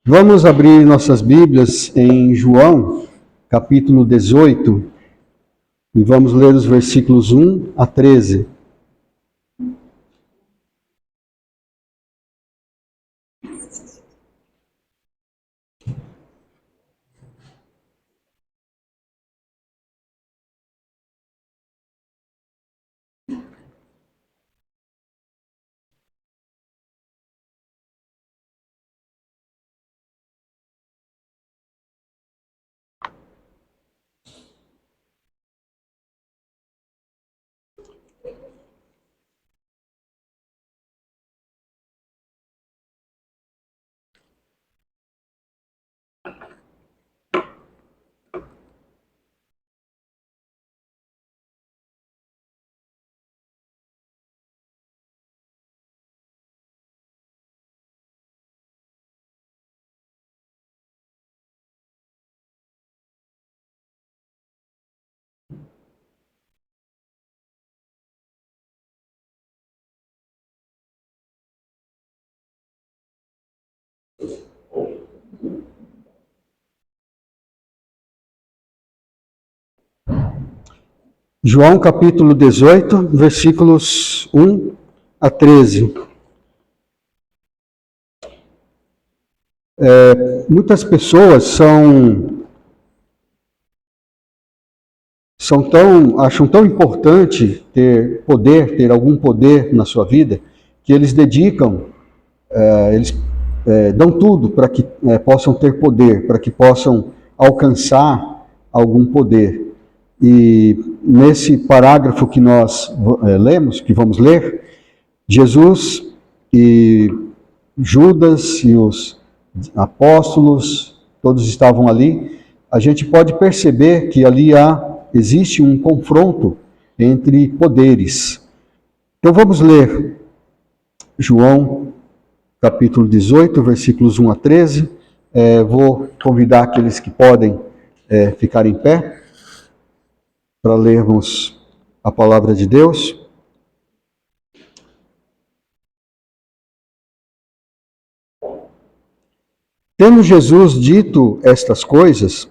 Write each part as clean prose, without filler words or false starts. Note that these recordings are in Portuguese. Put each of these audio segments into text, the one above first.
Vamos abrir nossas Bíblias em João, capítulo 18, e vamos ler os versículos 1 a 13. João capítulo 18, versículos 1 a 13. Muitas pessoas acham tão importante ter algum poder na sua vida, que eles dedicam, dão tudo para que possam ter poder, para que possam alcançar algum poder. E nesse parágrafo que nós lemos, que vamos ler, Jesus e Judas e os apóstolos, todos estavam ali. A gente pode perceber que ali existe um confronto entre poderes. Então vamos ler João capítulo 18, versículos 1 a 13. Vou convidar aqueles que podem ficar em pé para lermos a palavra de Deus. Tendo Jesus dito estas coisas,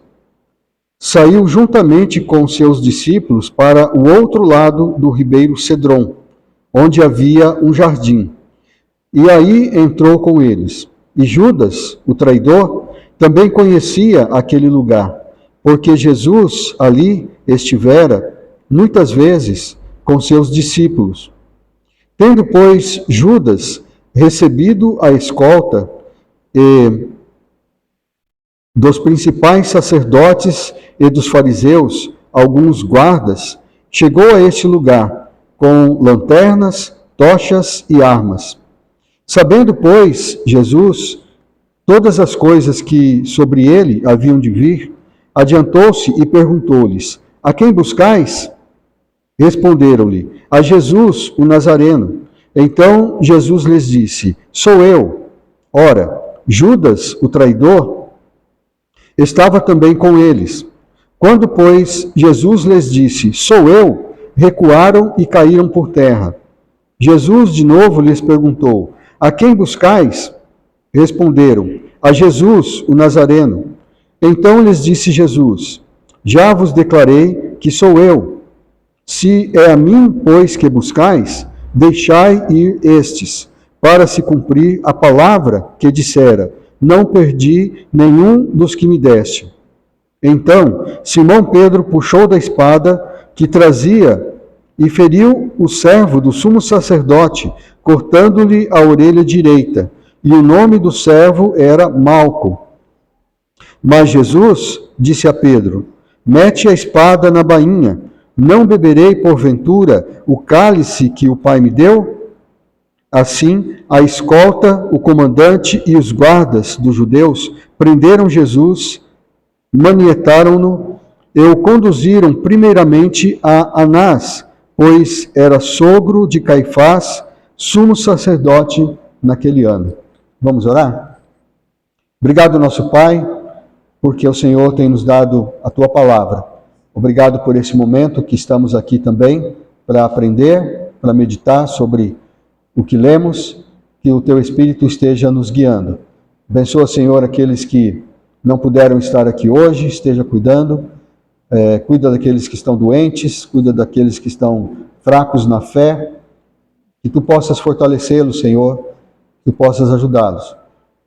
saiu juntamente com seus discípulos para o outro lado do ribeiro Cedron, onde havia um jardim. E aí entrou com eles. E Judas, o traidor, também conhecia aquele lugar, porque Jesus ali estivera muitas vezes com seus discípulos. Tendo, pois, Judas recebido a escolta dos principais sacerdotes e dos fariseus, alguns guardas, chegou a este lugar com lanternas, tochas e armas. Sabendo, pois, Jesus todas as coisas que sobre ele haviam de vir, adiantou-se e perguntou-lhes: A quem buscais? Responderam-lhe: A Jesus, o Nazareno. Então Jesus lhes disse: Sou eu. Ora, Judas, o traidor, estava também com eles. Quando, pois, Jesus lhes disse: Sou eu, recuaram e caíram por terra. Jesus de novo lhes perguntou: A quem buscais? Responderam: A Jesus, o Nazareno. Então lhes disse Jesus: Já vos declarei que sou eu. Se é a mim, pois, que buscais, deixai ir estes, para se cumprir a palavra que dissera: Não perdi nenhum dos que me deste. Então Simão Pedro puxou da espada que trazia e feriu o servo do sumo sacerdote, cortando-lhe a orelha direita. E o nome do servo era Malco. Mas Jesus disse a Pedro: Mete a espada na bainha. Não beberei, porventura, o cálice que o Pai me deu? Assim, a escolta, o comandante e os guardas dos judeus prenderam Jesus, manietaram-no e o conduziram primeiramente a Anás, pois era sogro de Caifás, sumo sacerdote naquele ano. Vamos orar? Obrigado, nosso Pai, porque o Senhor tem nos dado a Tua palavra. Obrigado por esse momento que estamos aqui também para aprender, para meditar sobre o que lemos, que o Teu Espírito esteja nos guiando. Abençoa, Senhor, aqueles que não puderam estar aqui hoje, esteja cuidando. Cuida daqueles que estão doentes, cuida daqueles que estão fracos na fé, que Tu possas fortalecê-los, Senhor, que Tu possas ajudá-los.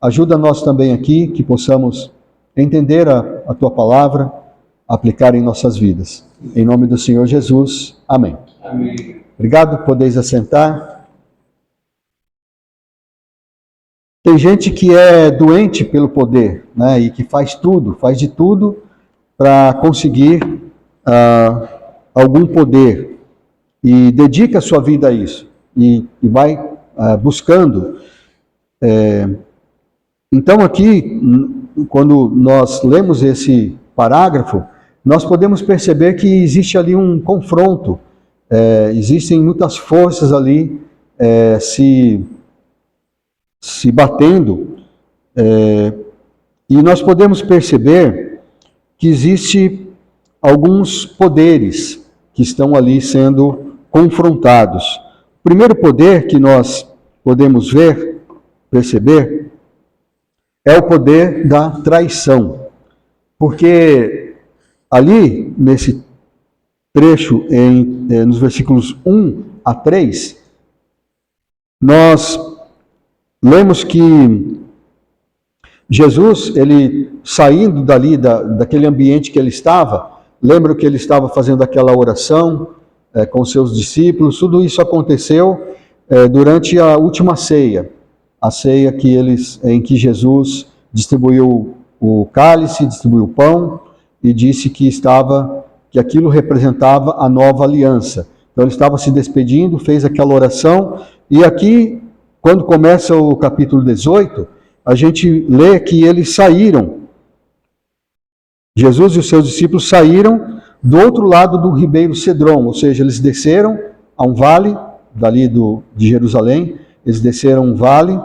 Ajuda nós também aqui, que possamos entender a Tua palavra, aplicar em nossas vidas. Em nome do Senhor Jesus, amém. Amém. Obrigado, podeis assentar. Tem gente que é doente pelo poder, né, e que faz de tudo para conseguir algum poder e dedica a sua vida a isso e vai buscando. Então aqui, quando nós lemos esse parágrafo, nós podemos perceber que existe ali um confronto, existem muitas forças ali se batendo, e nós podemos perceber que existe alguns poderes que estão ali sendo confrontados. O primeiro poder que nós podemos perceber, é o poder da traição. Porque ali, nesse trecho, nos versículos 1 a 3, nós lemos que Jesus, ele saindo dali, daquele ambiente que ele estava, lembra que ele estava fazendo aquela oração com seus discípulos, tudo isso aconteceu durante a última ceia, a ceia em que Jesus distribuiu o cálice, distribuiu o pão e disse que aquilo representava a nova aliança. Então ele estava se despedindo, fez aquela oração, e aqui, quando começa o capítulo 18, a gente lê que eles saíram, Jesus e os seus discípulos saíram do outro lado do ribeiro Cedron, ou seja, eles desceram a um vale, dali de Jerusalém, eles desceram um vale,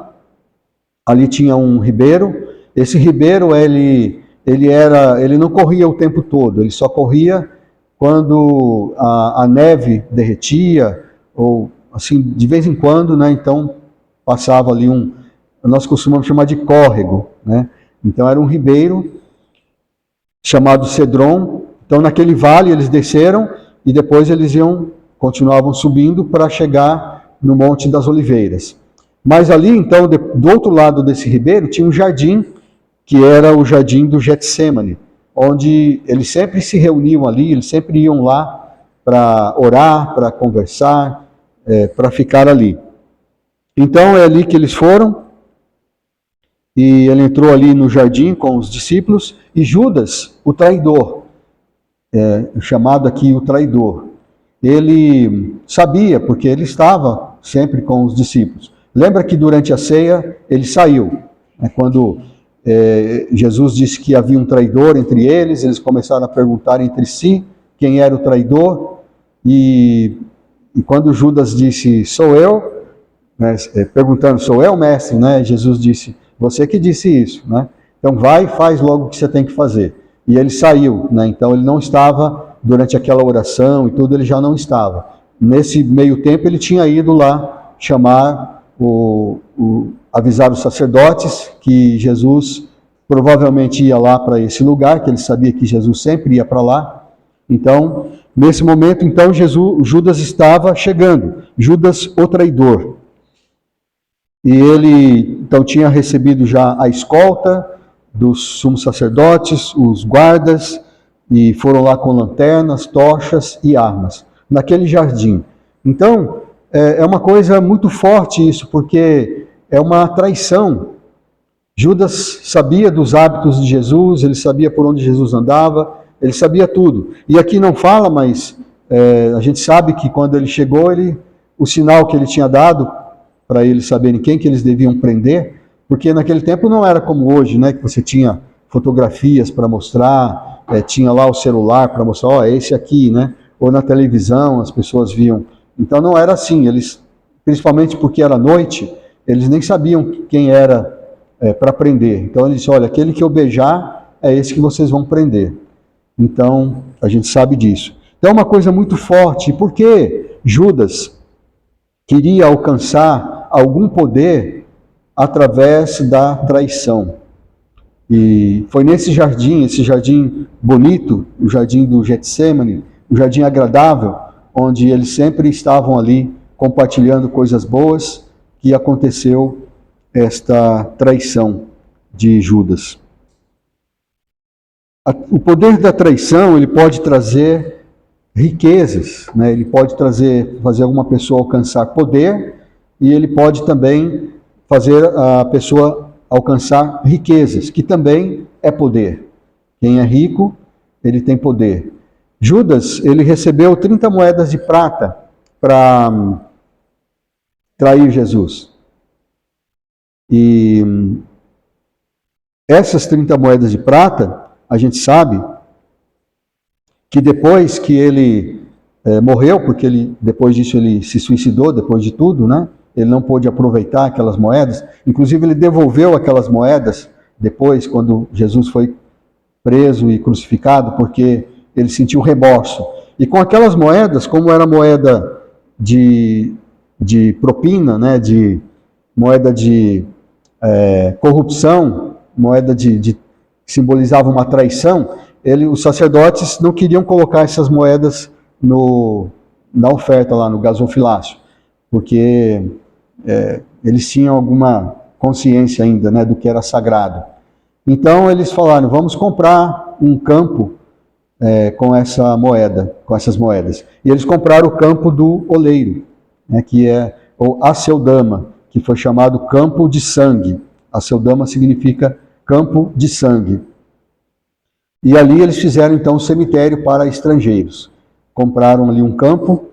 ali tinha um ribeiro, esse ribeiro ele não corria o tempo todo, ele só corria quando a neve derretia, ou assim, de vez em quando, né, então passava ali nós costumamos chamar de córrego, né? Então era um ribeiro chamado Cedron. Então naquele vale eles desceram e depois eles continuavam subindo para chegar no Monte das Oliveiras. Mas ali então, do outro lado desse ribeiro, tinha um jardim, que era o jardim do Getsemane, onde eles sempre se reuniam ali, eles sempre iam lá para orar, para conversar, para ficar ali. Então é ali que eles foram, e ele entrou ali no jardim com os discípulos, e Judas, o traidor, chamado aqui o traidor, ele sabia, porque ele estava sempre com os discípulos. Lembra que durante a ceia ele saiu, né, quando Jesus disse que havia um traidor entre eles começaram a perguntar entre si quem era o traidor, e quando Judas disse, sou eu, né, perguntando, sou eu, mestre, né, Jesus disse, você que disse isso, né? Então vai e faz logo o que você tem que fazer. E ele saiu, né? Então ele não estava, durante aquela oração e tudo, ele já não estava. Nesse meio tempo ele tinha ido lá chamar, avisar os sacerdotes que Jesus provavelmente ia lá para esse lugar, que ele sabia que Jesus sempre ia para lá. Então, nesse momento, então, Judas estava chegando, Judas o traidor. E ele, então, tinha recebido já a escolta dos sumos sacerdotes, os guardas, e foram lá com lanternas, tochas e armas, naquele jardim. Então, é uma coisa muito forte isso, porque é uma traição. Judas sabia dos hábitos de Jesus, ele sabia por onde Jesus andava, ele sabia tudo. E aqui não fala, mas a gente sabe que quando ele chegou, o sinal que ele tinha dado para eles saberem quem que eles deviam prender, porque naquele tempo não era como hoje, né, que você tinha fotografias para mostrar, tinha lá o celular para mostrar, ó, esse aqui, né, ou na televisão as pessoas viam. Então não era assim, eles, principalmente porque era noite, eles nem sabiam quem era para prender. Então ele disse, olha, aquele que eu beijar é esse que vocês vão prender. Então a gente sabe disso. Então é uma coisa muito forte, porque Judas queria alcançar algum poder através da traição. E foi nesse jardim, esse jardim bonito, o jardim do Getsêmani, o jardim agradável, onde eles sempre estavam ali compartilhando coisas boas, que aconteceu esta traição de Judas. O poder da traição, ele pode trazer riquezas, né? Ele pode fazer alguma pessoa alcançar poder, e ele pode também fazer a pessoa alcançar riquezas, que também é poder. Quem é rico, ele tem poder. Judas, ele recebeu 30 moedas de prata para trair Jesus. E essas 30 moedas de prata, a gente sabe que depois que ele morreu, porque depois disso ele se suicidou, depois de tudo, né? Ele não pôde aproveitar aquelas moedas. Inclusive ele devolveu aquelas moedas depois, quando Jesus foi preso e crucificado, porque ele sentiu remorso. E com aquelas moedas, como era moeda de propina, né? Moeda de corrupção, moeda que simbolizava uma traição, os sacerdotes não queriam colocar essas moedas na oferta lá no gasofilácio, porque eles tinham alguma consciência ainda, né, do que era sagrado. Então eles falaram, vamos comprar um campo com essas moedas. E eles compraram o campo do oleiro, né, que é o Aceldama, que foi chamado campo de sangue. Aceldama significa campo de sangue. E ali eles fizeram então um cemitério para estrangeiros. Compraram ali um campo,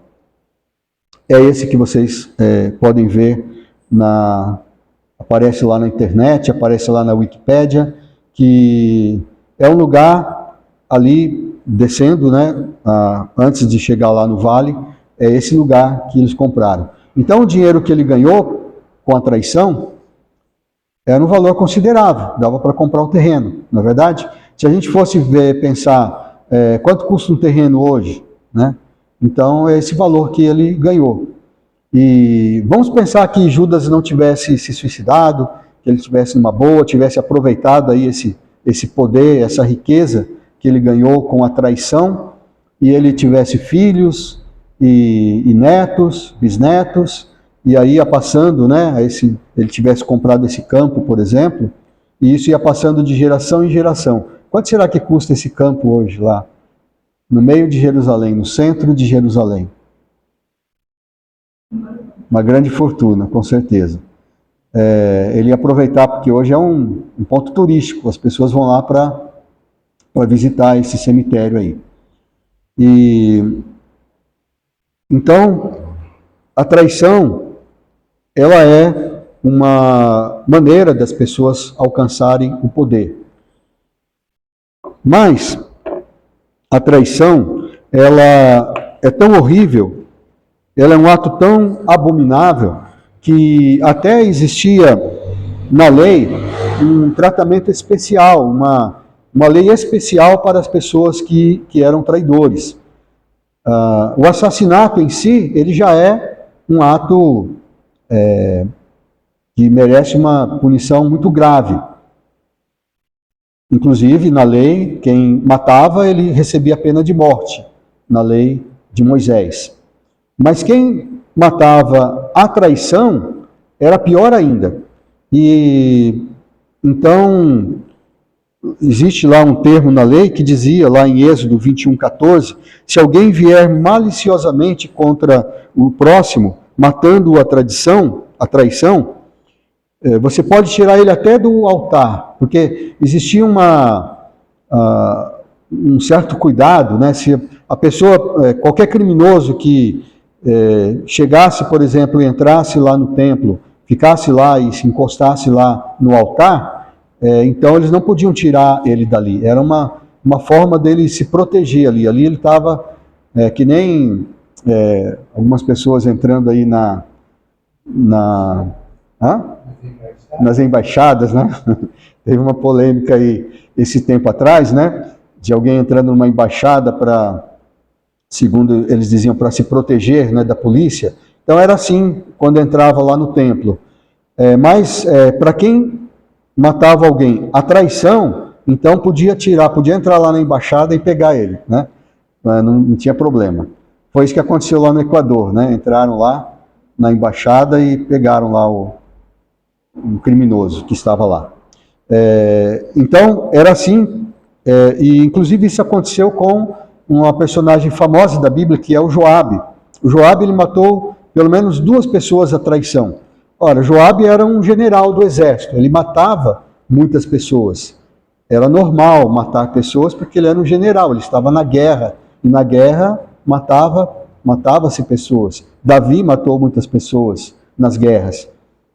é esse que vocês podem ver, aparece lá na internet, aparece lá na Wikipédia, que é um lugar ali, descendo, né, antes de chegar lá no vale, é esse lugar que eles compraram. Então o dinheiro que ele ganhou com a traição era um valor considerável, dava para comprar o terreno, não é verdade? Se a gente fosse pensar quanto custa um terreno hoje, né? Então é esse valor que ele ganhou. E vamos pensar que Judas não tivesse se suicidado, que ele estivesse numa boa, tivesse aproveitado aí esse poder, essa riqueza que ele ganhou com a traição, e ele tivesse filhos e netos, bisnetos, e aí ia passando, né, ele tivesse comprado esse campo, por exemplo, e isso ia passando de geração em geração. Quanto será que custa esse campo hoje lá, no meio de Jerusalém, no centro de Jerusalém? Uma grande fortuna, com certeza. Ele ia aproveitar, porque hoje é um ponto turístico, as pessoas vão lá para visitar esse cemitério aí. Então, a traição, ela é uma maneira das pessoas alcançarem o poder. Mas a traição, ela é tão horrível, ela é um ato tão abominável, que até existia na lei um tratamento especial, uma lei especial para as pessoas que eram traidores. O assassinato em si, ele já é um ato que merece uma punição muito grave. Inclusive, na lei, quem matava, ele recebia a pena de morte, na lei de Moisés. Mas quem matava a traição era pior ainda. E então, existe lá um termo na lei que dizia, lá em Êxodo 21:14, se alguém vier maliciosamente contra o próximo, matando-o a traição, você pode tirar ele até do altar, porque existia um certo cuidado, né? Se a pessoa, qualquer criminoso que chegasse, por exemplo, entrasse lá no templo, ficasse lá e se encostasse lá no altar, então eles não podiam tirar ele dali. Era uma forma dele se proteger ali. Ali ele estava que nem algumas pessoas entrando aí nas embaixadas, né? Teve uma polêmica aí esse tempo atrás, né? De alguém entrando numa embaixada segundo eles diziam, para se proteger, né, da polícia. Então era assim quando entrava lá no templo. Mas para quem matava alguém, a traição, então podia entrar lá na embaixada e pegar ele, né? Não tinha problema. Foi isso que aconteceu lá no Equador, né? Entraram lá na embaixada e pegaram lá um criminoso que estava lá. Então, era assim, e inclusive isso aconteceu com uma personagem famosa da Bíblia, que é o Joabe. O Joabe, ele matou pelo menos 2 pessoas à traição. Ora, Joabe era um general do exército, ele matava muitas pessoas. Era normal matar pessoas porque ele era um general, ele estava na guerra, e na guerra matava-se pessoas. Davi matou muitas pessoas nas guerras.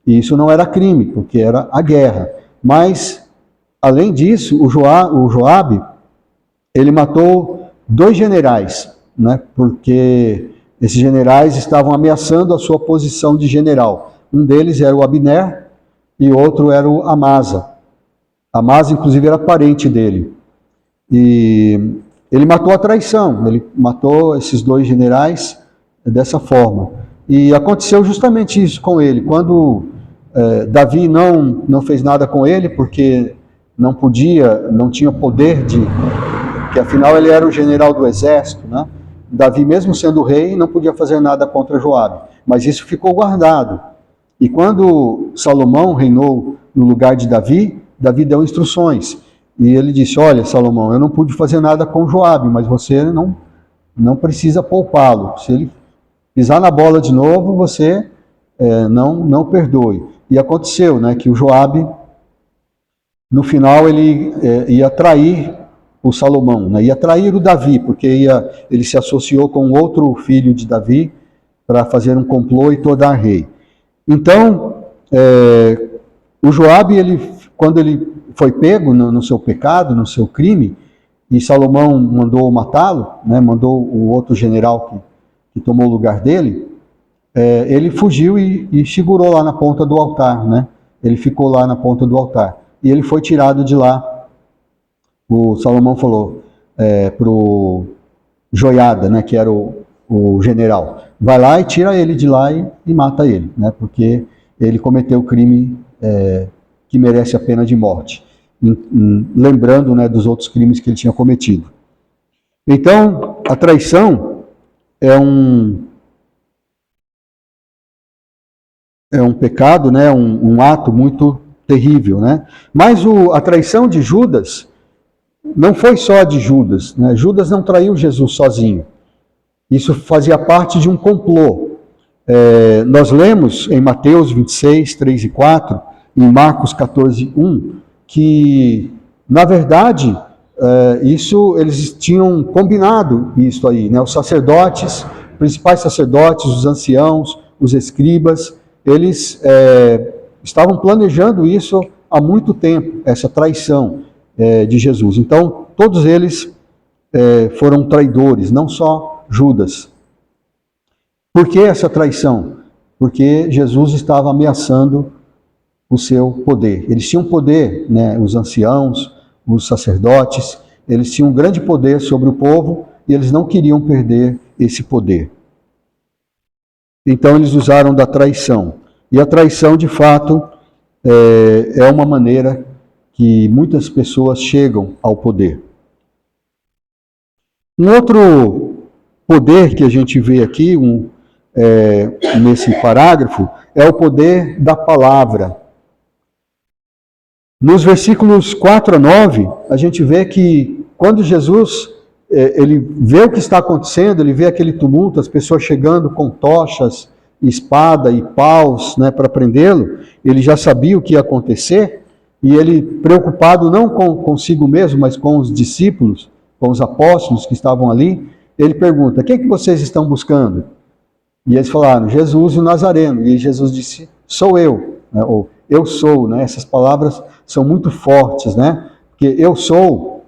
E isso não era crime, porque era a guerra. Mas, além disso, o Joabe, ele matou 2 generais, né? Porque esses generais estavam ameaçando a sua posição de general. Um deles era o Abner e outro era o Amasa. Amasa, inclusive, era parente dele. E ele matou a traição, ele matou esses 2 generais dessa forma. E aconteceu justamente isso com ele. Quando Davi não fez nada com ele, porque não tinha poder que afinal ele era o general do exército, né? Davi, mesmo sendo rei, não podia fazer nada contra Joabe, mas isso ficou guardado. E quando Salomão reinou no lugar de Davi, Davi deu instruções. E ele disse: olha, Salomão, eu não pude fazer nada com Joabe, mas você não precisa poupá-lo. Se ele pisar na bola de novo, você não perdoe. E aconteceu, né, que o Joabe, no final, ele ia trair o Salomão, né, ia trair o Davi, porque ele se associou com outro filho de Davi para fazer um complô e tornar rei. Então, o Joabe, quando ele foi pego no seu pecado, no seu crime, e Salomão mandou matá-lo, né, mandou o outro general que tomou o lugar dele, ele fugiu e segurou lá na ponta do altar, né? Ele ficou lá na ponta do altar. E ele foi tirado de lá. O Salomão falou para o Joiada, né, que era o general, vai lá e tira ele de lá e mata ele, né, porque ele cometeu o crime que merece a pena de morte, lembrando, né, dos outros crimes que ele tinha cometido. Então, a traição é um pecado, né, um ato muito terrível, né? Mas a traição de Judas não foi só de Judas, né? Judas não traiu Jesus sozinho. Isso fazia parte de um complô. Nós lemos em Mateus 26, 3 e 4, em Marcos 14, 1, que, na verdade, eles tinham combinado isso aí, né? Os sacerdotes, principais sacerdotes, os anciãos, os escribas, eles estavam planejando isso há muito tempo, essa traição de Jesus. Então, todos eles foram traidores, não só Judas. Por que essa traição? Porque Jesus estava ameaçando o seu poder. Eles tinham poder, né? Os anciãos, os sacerdotes, eles tinham um grande poder sobre o povo e eles não queriam perder esse poder. Então eles usaram da traição. E a traição, de fato, é uma maneira que muitas pessoas chegam ao poder. Um outro poder que a gente vê aqui, nesse parágrafo, é o poder da palavra. Nos versículos 4 a 9, a gente vê que quando Jesus ele vê o que está acontecendo, ele vê aquele tumulto, as pessoas chegando com tochas, espada e paus, né, para prendê-lo, ele já sabia o que ia acontecer, e ele, preocupado não consigo mesmo, mas com os discípulos, com os apóstolos que estavam ali, ele pergunta: quem que vocês estão buscando? E eles falaram: Jesus o Nazareno. E Jesus disse: sou eu, né? Ou eu sou, né? Essas palavras são muito fortes, né? Porque eu sou,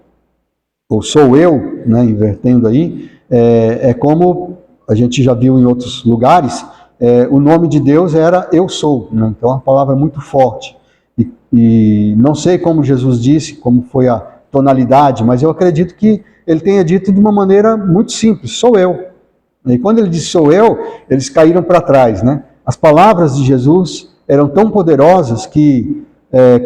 ou sou eu, né? Invertendo aí, como a gente já viu em outros lugares, o nome de Deus era eu sou, né? Então é uma palavra muito forte. E não sei como Jesus disse, como foi a tonalidade, mas eu acredito que ele tenha dito de uma maneira muito simples: sou eu. E quando ele disse sou eu, eles caíram para trás, né? As palavras de Jesus eram tão poderosas que,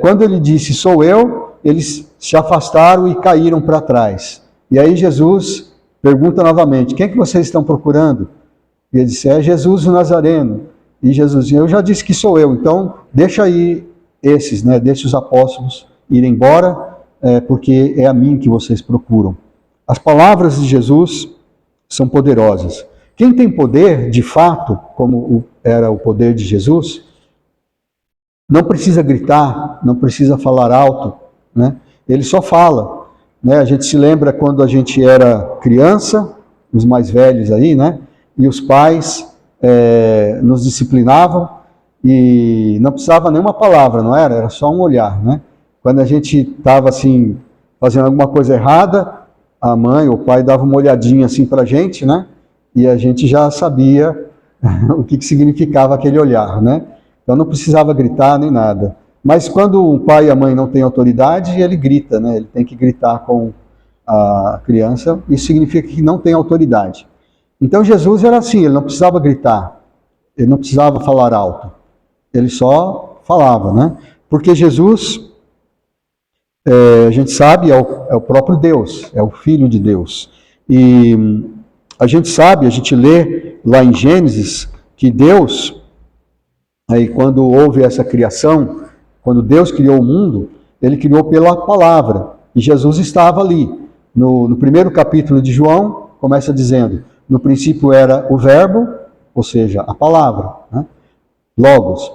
quando ele disse, sou eu, eles se afastaram e caíram para trás. E aí Jesus pergunta novamente, quem é que vocês estão procurando? E ele disse, é Jesus o Nazareno. E Jesus disse, eu já disse que sou eu, então deixa aí esses, né, deixa os apóstolos irem embora, porque é a mim que vocês procuram. As palavras de Jesus são poderosas. Quem tem poder, de fato, como era o poder de Jesus, não precisa gritar, não precisa falar alto, né? Ele só fala. Né? A gente se lembra quando a gente era criança, os mais velhos aí, né? E os pais nos disciplinavam e não precisava nenhuma palavra, não era? Era só um olhar, né? Quando a gente estava assim, fazendo alguma coisa errada, a mãe ou o pai dava uma olhadinha assim para a gente, né? E a gente já sabia o que significava aquele olhar, né? Então não precisava gritar nem nada. Mas quando o pai e a mãe não têm autoridade, ele grita, né? Ele tem que gritar com a criança, isso significa que não tem autoridade. Então Jesus era assim, ele não precisava gritar, ele não precisava falar alto, ele só falava, né? Porque Jesus, a gente sabe, é o próprio Deus, é o Filho de Deus. E a gente sabe, a gente lê lá em Gênesis, que Deus, aí quando houve essa criação, quando Deus criou o mundo, ele criou pela palavra, e Jesus estava ali. No primeiro capítulo de João, começa dizendo, no princípio era o verbo, ou seja, a palavra, né? Logos.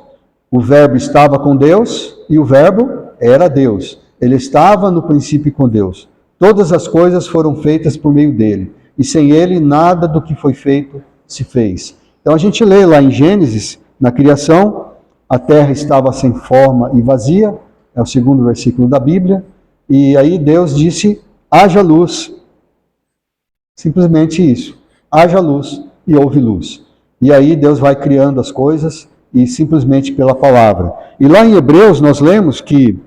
O verbo estava com Deus e o verbo era Deus. Ele estava no princípio com Deus. Todas as coisas foram feitas por meio dele. E sem ele, nada do que foi feito se fez. Então a gente lê lá em Gênesis, na criação, a terra estava sem forma e vazia, é o segundo versículo da Bíblia, e aí Deus disse, haja luz. Simplesmente isso. Haja luz e houve luz. E aí Deus vai criando as coisas e simplesmente pela palavra. E lá em Hebreus nós lemos que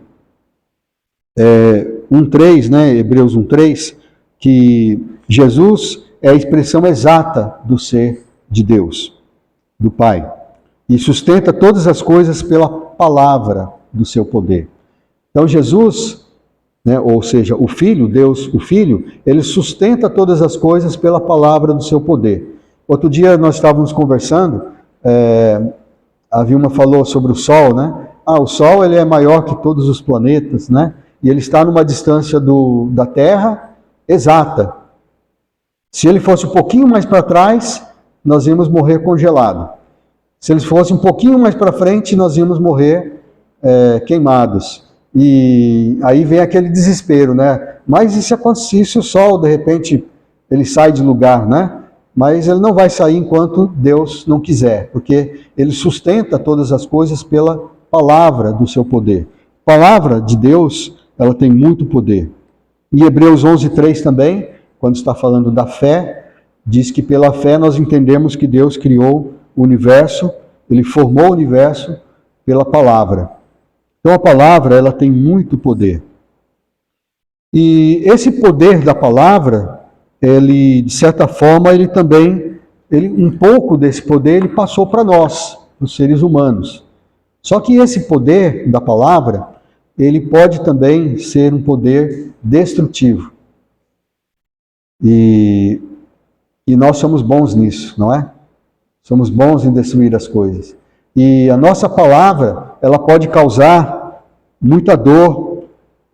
1:3, né, Hebreus 1:3, que Jesus é a expressão exata do ser de Deus, do Pai. E sustenta todas as coisas pela palavra do seu poder. Então Jesus, né, ou seja, o Filho, Deus, o Filho, ele sustenta todas as coisas pela palavra do seu poder. Outro dia nós estávamos conversando, a Vilma falou sobre o Sol, né? O Sol ele é maior que todos os planetas, né? E ele está numa distância da Terra exata. Se ele fosse um pouquinho mais para trás, nós íamos morrer congelado. Se ele fosse um pouquinho mais para frente, nós íamos morrer queimados. E aí vem aquele desespero, né? Mas e se acontecesse o Sol, de repente, ele sai de lugar, né? Mas ele não vai sair enquanto Deus não quiser, porque ele sustenta todas as coisas pela palavra do seu poder. A palavra de Deus, ela tem muito poder. Em Hebreus 11:3 também, quando está falando da fé, diz que pela fé nós entendemos que Deus criou o universo, ele formou o universo pela palavra. Então a palavra, ela tem muito poder. E esse poder da palavra, ele, de certa forma, um pouco desse poder ele passou para nós, os seres humanos. Só que esse poder da palavra, ele pode também ser um poder destrutivo. E nós somos bons nisso, não é? Somos bons em destruir as coisas. E a nossa palavra, ela pode causar muita dor,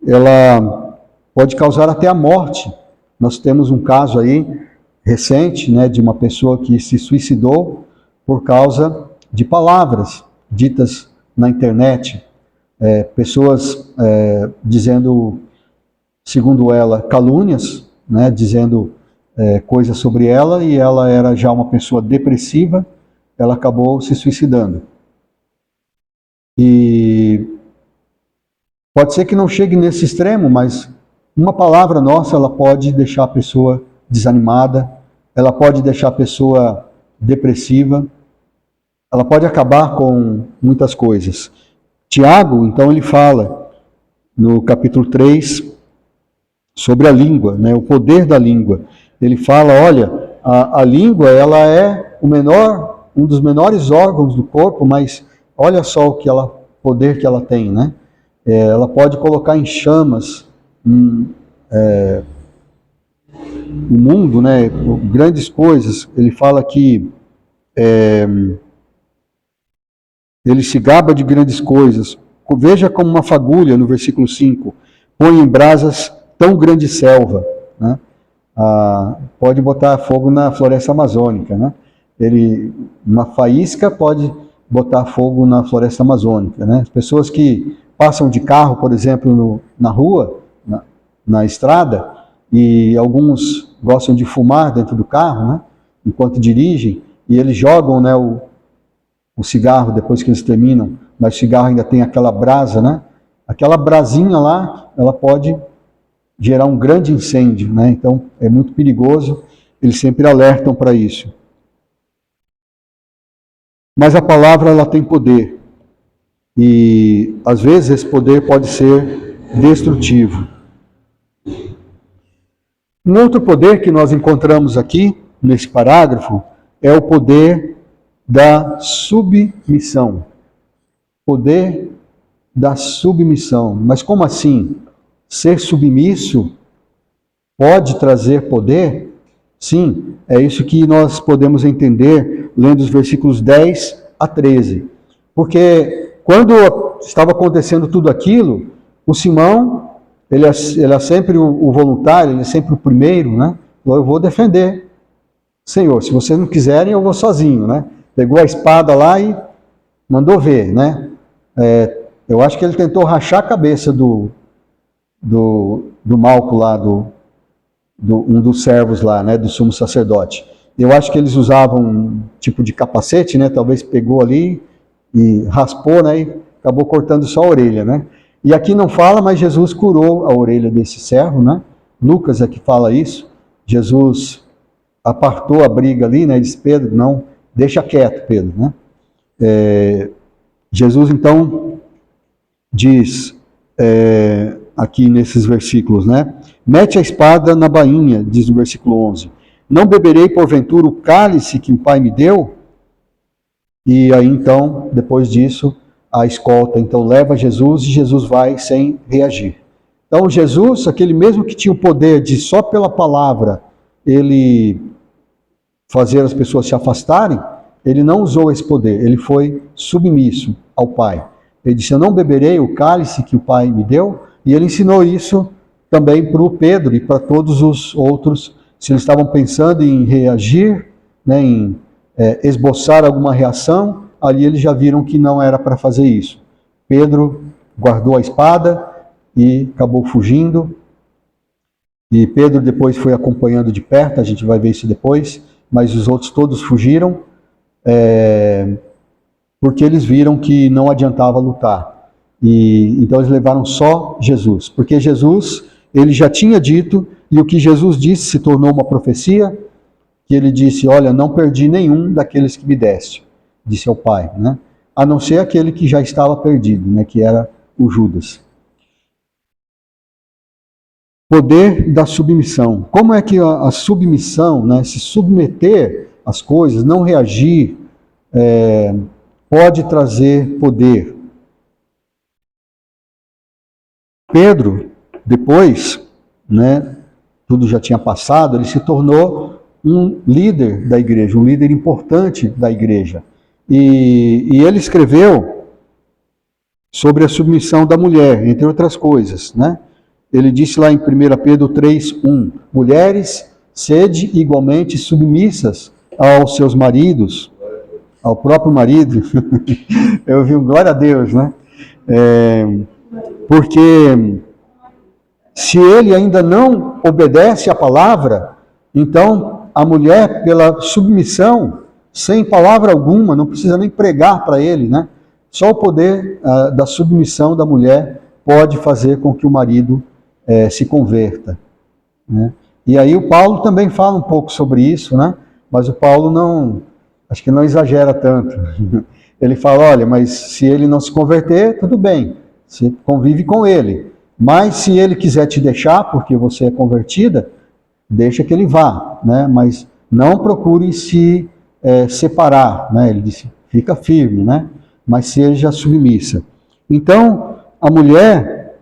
ela pode causar até a morte. Nós temos um caso aí recente, né, de uma pessoa que se suicidou por causa de palavras ditas na internet. Pessoas dizendo, segundo ela, calúnias, né, dizendo coisas sobre ela, e ela era já uma pessoa depressiva, ela acabou se suicidando. E pode ser que não chegue nesse extremo, mas uma palavra nossa, ela pode deixar a pessoa desanimada, ela pode deixar a pessoa depressiva, ela pode acabar com muitas coisas. Tiago, então, ele fala no capítulo 3 sobre a língua, né, o poder da língua. Ele fala, olha, a língua ela é um dos menores órgãos do corpo, mas olha só poder que ela tem, né? Ela pode colocar em chamas o mundo, né? Grandes coisas. Ele fala que ele se gaba de grandes coisas. Veja como uma fagulha, no versículo 5, põe em brasas tão grande selva, né? Pode botar fogo na floresta amazônica, né? Uma faísca pode botar fogo na floresta amazônica, né? As pessoas que passam de carro, por exemplo, na rua, na estrada, e alguns gostam de fumar dentro do carro, né? Enquanto dirigem, e eles jogam, né, o cigarro depois que eles terminam, mas o cigarro ainda tem aquela brasa, né? Aquela brasinha lá, ela pode gerar um grande incêndio, né? Então é muito perigoso, eles sempre alertam para isso. Mas a palavra, ela tem poder, e às vezes esse poder pode ser destrutivo. Um outro poder que nós encontramos aqui, nesse parágrafo, é o poder da submissão. Poder da submissão. Mas como assim? Ser submisso pode trazer poder? Sim, é isso que nós podemos entender lendo os versículos 10 a 13. Porque quando estava acontecendo tudo aquilo, o Simão, ele é sempre o voluntário, ele é sempre o primeiro, né? Falou, eu vou defender. Senhor, se vocês não quiserem, eu vou sozinho, né? Pegou a espada lá e mandou ver, né? Eu acho que ele tentou rachar a cabeça do Malco lá, um dos servos lá, né, do sumo sacerdote. Eu acho que eles usavam um tipo de capacete, né? Talvez pegou ali e raspou, né? E acabou cortando só a orelha, né? E aqui não fala, mas Jesus curou a orelha desse servo, né? Lucas é que fala isso. Jesus apartou a briga ali, né? Disse, Pedro, não, deixa quieto, Pedro, né? Jesus, então, diz aqui nesses versículos, né? Mete a espada na bainha, diz no versículo 11. Não beberei, porventura, o cálice que o Pai me deu? E aí, então, depois disso, a escolta, então, leva Jesus e Jesus vai sem reagir. Então, Jesus, aquele mesmo que tinha o poder de, só pela palavra, ele fazer as pessoas se afastarem, ele não usou esse poder, ele foi submisso ao Pai. Ele disse, eu não beberei o cálice que o Pai me deu, e ele ensinou isso também para o Pedro e para todos os outros, se eles estavam pensando em reagir, né, em esboçar alguma reação, ali eles já viram que não era para fazer isso. Pedro guardou a espada e acabou fugindo, e Pedro depois foi acompanhando de perto, a gente vai ver isso depois, mas os outros todos fugiram, porque eles viram que não adiantava lutar. E então eles levaram só Jesus, porque Jesus, ele já tinha dito, e o que Jesus disse se tornou uma profecia, que ele disse, olha, não perdi nenhum daqueles que me deste, disse ao Pai, né? A não ser aquele que já estava perdido, né? Que era o Judas. Poder da submissão. Como é que a submissão, né, se submeter às coisas, não reagir, pode trazer poder? Pedro, depois, né, tudo já tinha passado, ele se tornou um líder da igreja, um líder importante da igreja. E ele escreveu sobre a submissão da mulher, entre outras coisas, né? Ele disse lá em 1 Pedro 3:1, mulheres, sede igualmente submissas aos seus maridos, ao próprio marido. Eu vi um glória a Deus, né? Porque se ele ainda não obedece à palavra, então a mulher, pela submissão, sem palavra alguma, não precisa nem pregar para ele, né? Só o poder da submissão da mulher pode fazer com que o marido se converta, né? E aí o Paulo também fala um pouco sobre isso, né? Mas o Paulo não, acho que não exagera tanto. Ele fala, olha, mas se ele não se converter, tudo bem, você convive com ele. Mas se ele quiser te deixar, porque você é convertida, deixa que ele vá, né? Mas não procure se separar, né? Ele disse, fica firme, né? mas seja submissa. Então, a mulher,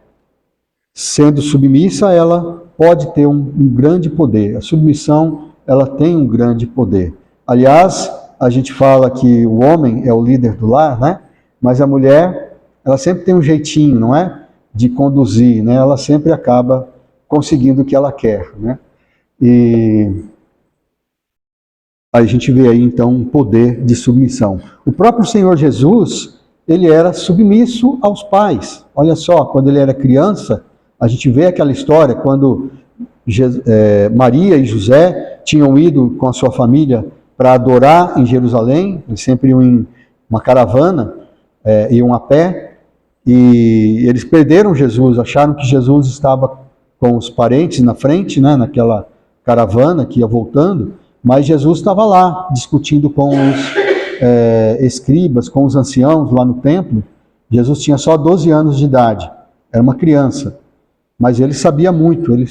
sendo submissa, ela pode ter um grande poder. A submissão, ela tem um grande poder. Aliás, a gente fala que o homem é o líder do lar, né? Mas a mulher, ela sempre tem um jeitinho, não é? De conduzir, né? Ela sempre acaba conseguindo o que ela quer, né? E a gente vê aí, então, um poder de submissão. O próprio Senhor Jesus, ele era submisso aos pais. Olha só, quando ele era criança, a gente vê aquela história, quando Maria e José tinham ido com a sua família para adorar em Jerusalém, eles sempre iam em uma caravana, iam a pé, e eles perderam Jesus, acharam que Jesus estava com os parentes na frente, né, naquela caravana que ia voltando, mas Jesus estava lá, discutindo com os escribas, com os anciãos lá no templo. Jesus tinha só 12 anos de idade, era uma criança, mas ele sabia muito, ele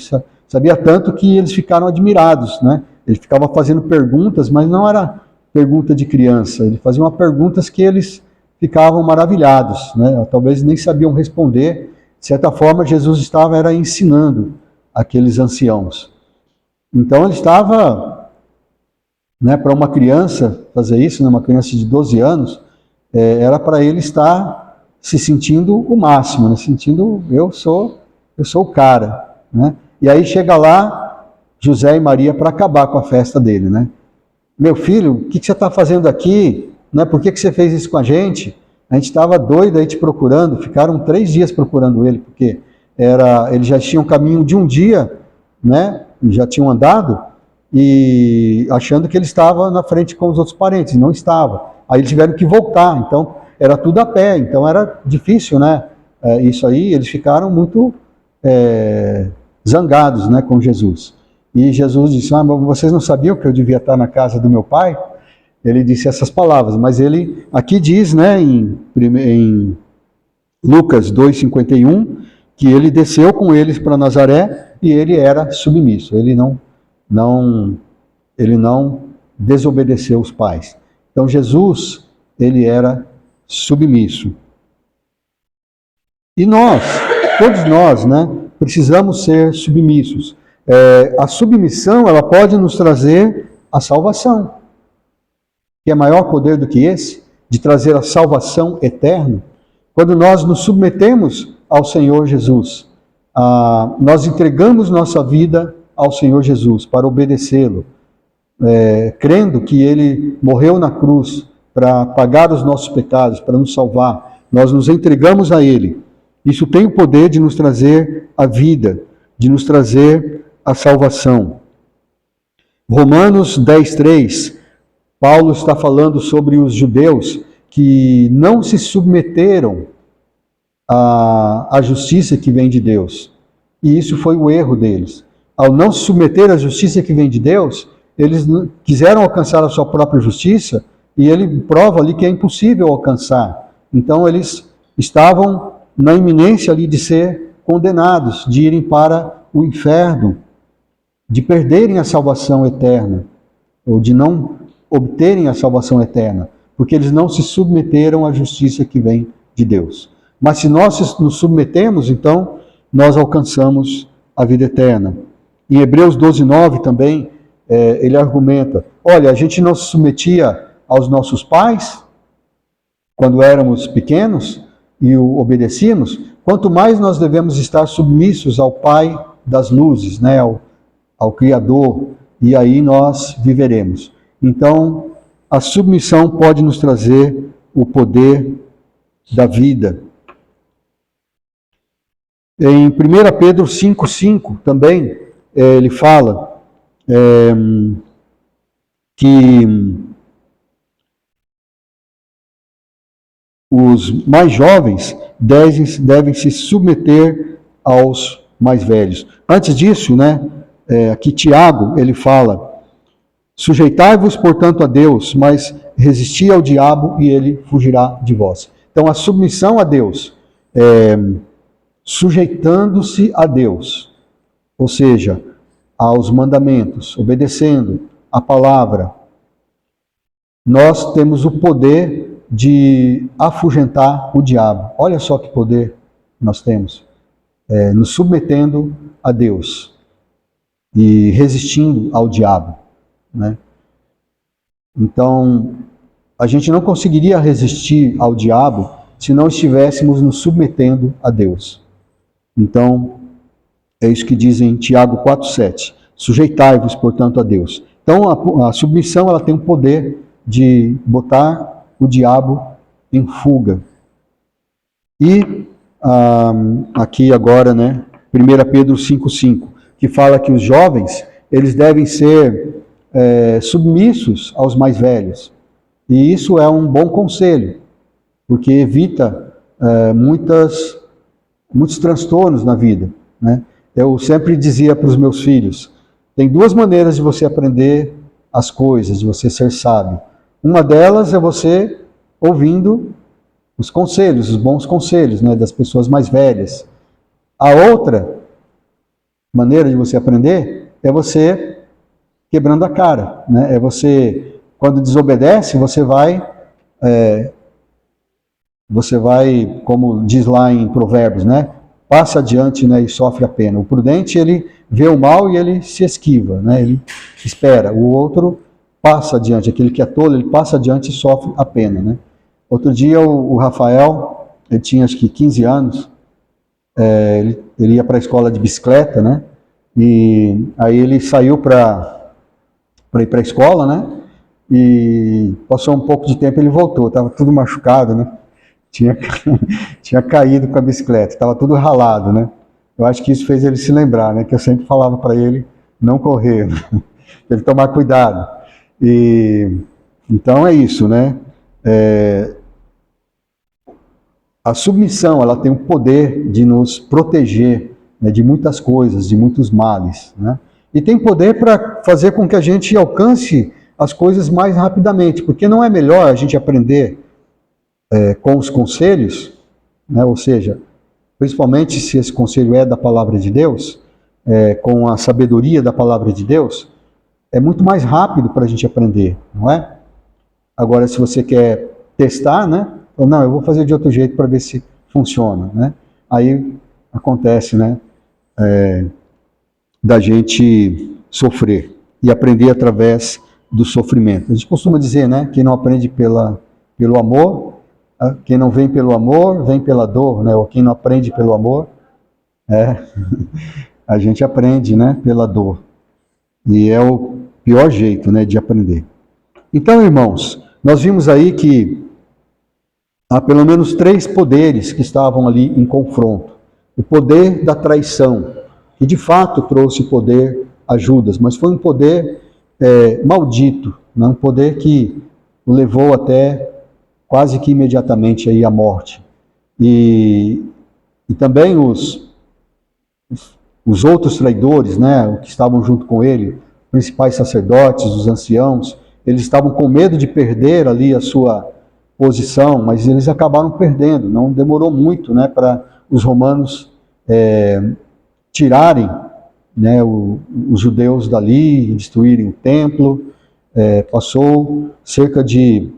sabia tanto que eles ficaram admirados, né? Ele ficava fazendo perguntas, mas não era pergunta de criança, ele fazia umas perguntas que eles ficavam maravilhados, né? Talvez nem sabiam responder. De certa forma, Jesus estava ensinando aqueles anciãos. Então ele estava, né, para uma criança fazer isso, né, uma criança de 12 anos, era para ele estar se sentindo o máximo, né, sentindo, eu sou o cara, né? E aí chega lá José e Maria para acabar com a festa dele, né? Meu filho, o que você está fazendo aqui? Né? Por que você fez isso com a gente? A gente estava doido aí te procurando, ficaram 3 dias procurando ele, porque eles já tinham um caminho de um dia, né? Já tinham andado, e achando que ele estava na frente com os outros parentes, não estava. Aí eles tiveram que voltar, então era tudo a pé, então era difícil, né? Isso aí, eles ficaram muito zangados, né, com Jesus. E Jesus disse, mas vocês não sabiam que eu devia estar na casa do meu pai? Ele disse essas palavras, mas ele aqui diz, né, em Lucas 2,51, que ele desceu com eles para Nazaré e ele era submisso, ele não desobedeceu os pais. Então Jesus, ele era submisso. E nós, todos nós, né, precisamos ser submissos. A submissão, ela pode nos trazer a salvação. Que é maior poder do que esse, de trazer a salvação eterna. Quando nós nos submetemos ao Senhor Jesus, nós entregamos nossa vida ao Senhor Jesus para obedecê-lo, crendo que Ele morreu na cruz para pagar os nossos pecados, para nos salvar, nós nos entregamos a Ele. Isso tem o poder de nos trazer a vida, de nos trazer a salvação. Romanos 10:3, Paulo está falando sobre os judeus que não se submeteram à justiça que vem de Deus. E isso foi o erro deles. Ao não se submeter à justiça que vem de Deus, eles quiseram alcançar a sua própria justiça, e ele prova ali que é impossível alcançar. Então eles estavam na iminência ali de ser condenados, de irem para o inferno, de perderem a salvação eterna, ou de não obterem a salvação eterna, porque eles não se submeteram à justiça que vem de Deus. Mas se nós nos submetemos, então nós alcançamos a vida eterna. Em Hebreus 12:9 também, ele argumenta, olha, a gente não se submetia aos nossos pais quando éramos pequenos e o obedecíamos, quanto mais nós devemos estar submissos ao Pai das luzes, né, ao Criador, e aí nós viveremos. Então, a submissão pode nos trazer o poder da vida. Em 1 Pedro 5,5 também, ele fala que os mais jovens devem se submeter aos mais velhos. Antes disso, né, aqui Tiago, ele fala, sujeitai-vos, portanto, a Deus, mas resisti ao diabo e ele fugirá de vós. Então, a submissão a Deus, sujeitando-se a Deus, ou seja, aos mandamentos, obedecendo a palavra, nós temos o poder de afugentar o diabo. Olha só que poder nós temos, nos submetendo a Deus e resistindo ao diabo, né? Então, a gente não conseguiria resistir ao diabo se não estivéssemos nos submetendo a Deus. Então, é isso que diz em Tiago 4,7. Sujeitai-vos, portanto, a Deus. Então, a submissão ela tem o poder de botar o diabo em fuga. E aqui agora, né, 1 Pedro 5,5, que fala que os jovens eles devem ser submissos aos mais velhos. E isso é um bom conselho, porque evita muitos transtornos na vida, né? Eu sempre dizia para os meus filhos, tem duas maneiras de você aprender as coisas, de você ser sábio. Uma delas é você ouvindo os conselhos, os bons conselhos, né, das pessoas mais velhas. A outra maneira de você aprender é você quebrando a cara, né? É você, quando desobedece, você vai, como diz lá em Provérbios, né? Passa adiante, né, e sofre a pena. O prudente, ele vê o mal e ele se esquiva, né? Ele espera. O outro passa adiante, aquele que é tolo, ele passa adiante e sofre a pena, né? Outro dia o Rafael, ele tinha acho que 15 anos, ele ia para a escola de bicicleta, né? E aí ele saiu para ir para a escola, né? E passou um pouco de tempo, ele voltou, estava tudo machucado, né? Tinha caído com a bicicleta, estava tudo ralado, né? Eu acho que isso fez ele se lembrar, né? Que eu sempre falava para ele não correr, né? Ele tomar cuidado. E então é isso, né? A submissão, ela tem o poder de nos proteger, né, de muitas coisas, de muitos males, né? E tem poder para fazer com que a gente alcance as coisas mais rapidamente, porque não é melhor a gente aprender com os conselhos, né? Ou seja, principalmente se esse conselho é da palavra de Deus, com a sabedoria da palavra de Deus, é muito mais rápido para a gente aprender, não é? Agora, se você quer testar, né? Ou não, eu vou fazer de outro jeito para ver se funciona, né? Aí acontece, né? Da gente sofrer e aprender através do sofrimento. A gente costuma dizer, né? Quem não aprende pelo amor, quem não vem pelo amor, vem pela dor, né? Ou quem não aprende pelo amor, a gente aprende, né? Pela dor. E é o pior jeito, né? De aprender. Então, irmãos, nós vimos aí que há pelo menos 3 poderes que estavam ali em confronto. O poder da traição, que de fato trouxe poder a Judas, mas foi um poder maldito, né? Um poder que o levou até quase que imediatamente aí à morte. E também os outros traidores, né, que estavam junto com ele, principais sacerdotes, os anciãos, eles estavam com medo de perder ali a sua posição, mas eles acabaram perdendo. Não demorou muito, né, para os romanos tirarem, né, os judeus dali, destruírem o templo. Passou cerca de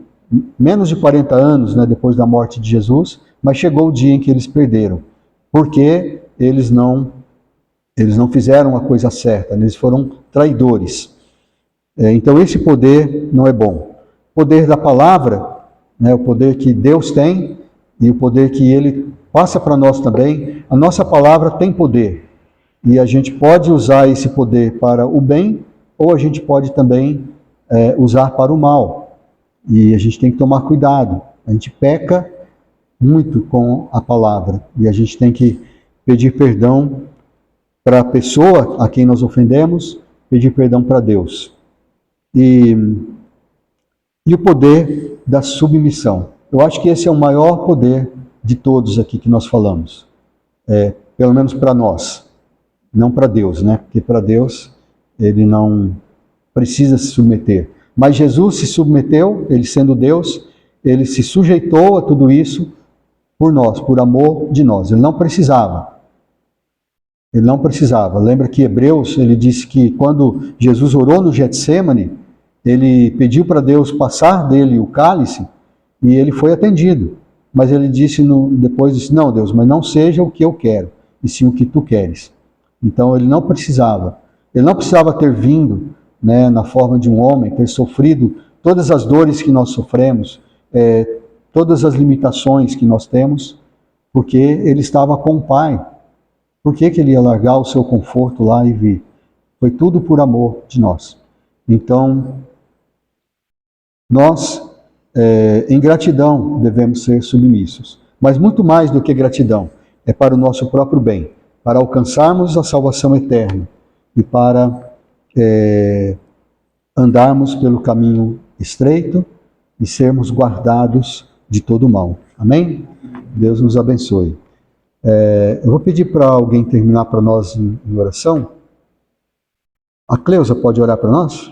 menos de 40 anos, né, depois da morte de Jesus, mas chegou o dia em que eles perderam, porque eles não fizeram a coisa certa, eles foram traidores. Então esse poder não é bom. O poder da palavra, né, o poder que Deus tem e o poder que Ele passa para nós também. A nossa palavra tem poder e a gente pode usar esse poder para o bem ou a gente pode também usar para o mal. E a gente tem que tomar cuidado. A gente peca muito com a palavra e a gente tem que pedir perdão para a pessoa a quem nós ofendemos, pedir perdão para Deus. E o poder da submissão. Eu acho que esse é o maior poder de todos aqui que nós falamos. Pelo menos para nós. Não para Deus, né? Porque para Deus, Ele não precisa se submeter. Mas Jesus se submeteu, Ele sendo Deus, Ele se sujeitou a tudo isso por nós, por amor de nós. Ele não precisava. Ele não precisava. Lembra que Hebreus, ele disse que quando Jesus orou no Getsêmani, ele pediu para Deus passar dele o cálice, E ele foi atendido. Mas ele disse depois, não, Deus, mas não seja o que eu quero, e sim o que tu queres. Então ele não precisava ter vindo, né, na forma de um homem, ter sofrido todas as dores que nós sofremos, todas as limitações que nós temos, porque ele estava com o Pai. Por que ele ia largar o seu conforto lá e vir? Foi tudo por amor de nós. Então, nós, em gratidão, devemos ser submissos. Mas muito mais do que gratidão, é para o nosso próprio bem, para alcançarmos a salvação eterna e para andarmos pelo caminho estreito e sermos guardados de todo mal. Amém? Deus nos abençoe. Eu vou pedir para alguém terminar para nós em oração. A Cleusa pode orar para nós?